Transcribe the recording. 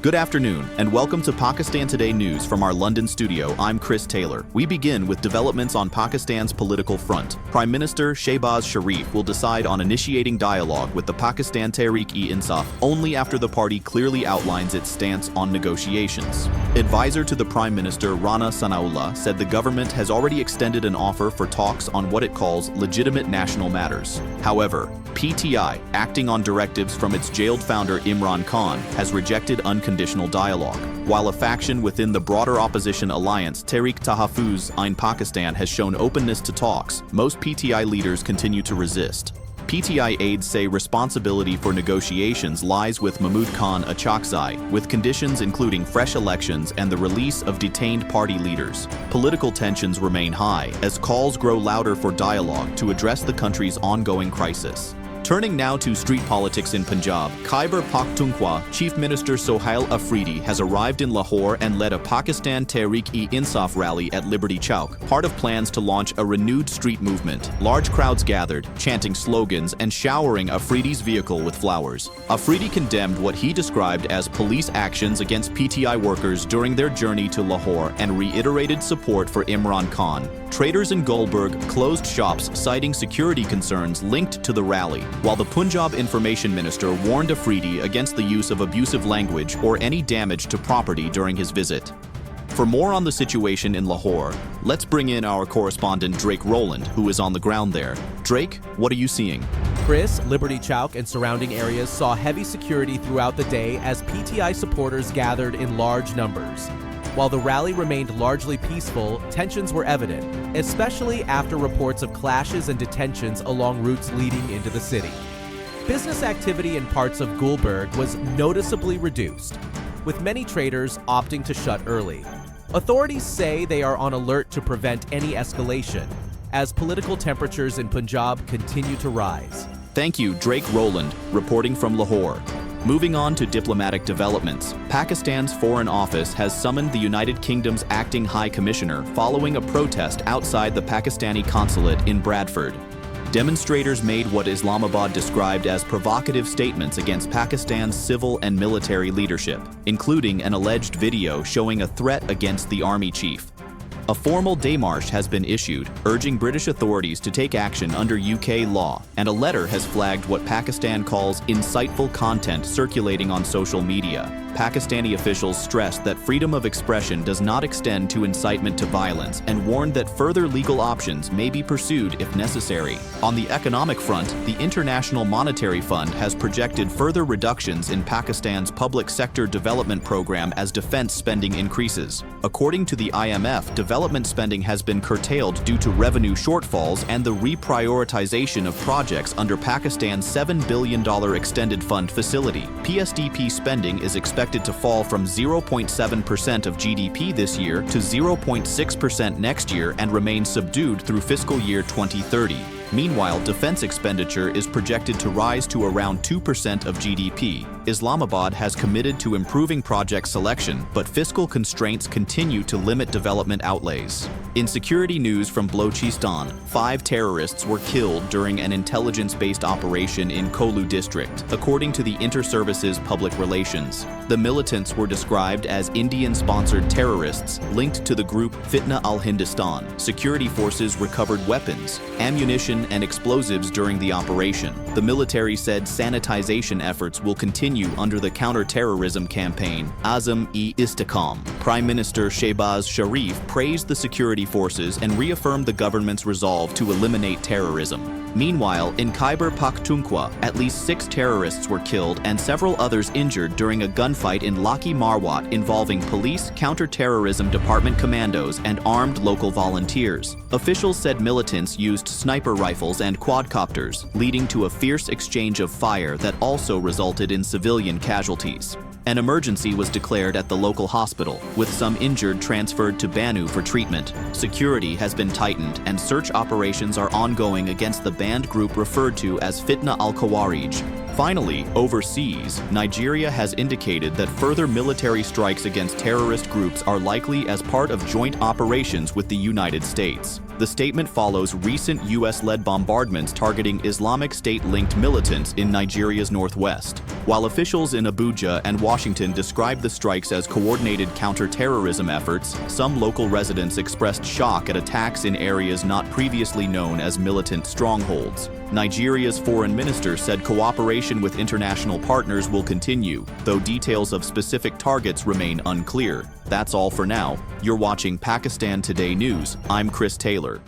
Good afternoon, and welcome to Pakistan Today News from our London studio. I'm Chris Taylor. We begin with developments on Pakistan's political front. Prime Minister Shehbaz Sharif will decide on initiating dialogue with the Pakistan Tehreek-e-Insaf only after the party clearly outlines its stance on negotiations. Advisor to the Prime Minister Rana Sanaullah said the government has already extended an offer for talks on what it calls legitimate national matters. However, PTI, acting on directives from its jailed founder Imran Khan, has rejected unconditional dialogue. While a faction within the broader opposition alliance Tehreek Tahaffuz in Pakistan has shown openness to talks, most PTI leaders continue to resist. PTI aides say responsibility for negotiations lies with Mahmud Khan Achakzai, with conditions including fresh elections and the release of detained party leaders. Political tensions remain high as calls grow louder for dialogue to address the country's ongoing crisis. Turning now to street politics in Punjab, Khyber Pakhtunkhwa Chief Minister Sohail Afridi has arrived in Lahore and led a Pakistan Tehreek-e-Insaf rally at Liberty Chowk, part of plans to launch a renewed street movement. Large crowds gathered, chanting slogans and showering Afridi's vehicle with flowers. Afridi condemned what he described as police actions against PTI workers during their journey to Lahore and reiterated support for Imran Khan. Traders in Gulberg closed shops citing security concerns linked to the rally, while the Punjab Information Minister warned Afridi against the use of abusive language or any damage to property during his visit. For more on the situation in Lahore, let's bring in our correspondent Drake Rowland, who is on the ground there. Drake, what are you seeing? Chris, Liberty Chowk and surrounding areas saw heavy security throughout the day as PTI supporters gathered in large numbers. While the rally remained largely peaceful, tensions were evident, especially after reports of clashes and detentions along routes leading into the city. Business activity in parts of Gulberg was noticeably reduced, with many traders opting to shut early. Authorities say they are on alert to prevent any escalation, as political temperatures in Punjab continue to rise. Thank you, Drake Rowland, reporting from Lahore. Moving on to diplomatic developments, Pakistan's Foreign Office has summoned the United Kingdom's acting High Commissioner following a protest outside the Pakistani consulate in Bradford. Demonstrators made what Islamabad described as provocative statements against Pakistan's civil and military leadership, including an alleged video showing a threat against the army chief. A formal démarche has been issued, urging British authorities to take action under UK law, and a letter has flagged what Pakistan calls insightful content circulating on social media. Pakistani officials stressed that freedom of expression does not extend to incitement to violence and warned that further legal options may be pursued if necessary. On the economic front, the International Monetary Fund has projected further reductions in Pakistan's public sector development program as defense spending increases. According to the IMF, development spending has been curtailed due to revenue shortfalls and the reprioritization of projects under Pakistan's $7 billion extended fund facility. PSDP spending is expected to fall from 0.7% of GDP this year to 0.6% next year and remain subdued through fiscal year 2030. Meanwhile, defense expenditure is projected to rise to around 2% of GDP. Islamabad has committed to improving project selection, but fiscal constraints continue to limit development outlays. In security news from Balochistan, 5 terrorists were killed during an intelligence-based operation in Kolu district, according to the Inter-Services Public Relations. The militants were described as Indian-sponsored terrorists linked to the group Fitna al-Hindustan. Security forces recovered weapons, ammunition, and explosives during the operation. The military said sanitization efforts will continue under the counter-terrorism campaign Azam-e-Istikam. Prime Minister Shehbaz Sharif praised the security forces and reaffirmed the government's resolve to eliminate terrorism. Meanwhile, in Khyber Pakhtunkhwa, at least 6 terrorists were killed and several others injured during a gunfight in Laki Marwat involving police, counter-terrorism department commandos, and armed local volunteers. Officials said militants used sniper rifles and quadcopters, leading to a fierce exchange of fire that also resulted in civilian casualties. An emergency was declared at the local hospital, with some injured transferred to Banu for treatment. Security has been tightened and search operations are ongoing against the banned group referred to as Fitna al-Khawarij. Finally, overseas, Nigeria has indicated that further military strikes against terrorist groups are likely as part of joint operations with the United States. The statement follows recent U.S.-led bombardments targeting Islamic State-linked militants in Nigeria's northwest. While officials in Abuja and Washington described the strikes as coordinated counter-terrorism efforts, some local residents expressed shock at attacks in areas not previously known as militant strongholds. Nigeria's foreign minister said cooperation with international partners will continue, though details of specific targets remain unclear. That's all for now. You're watching Pakistan Today News. I'm Chris Taylor.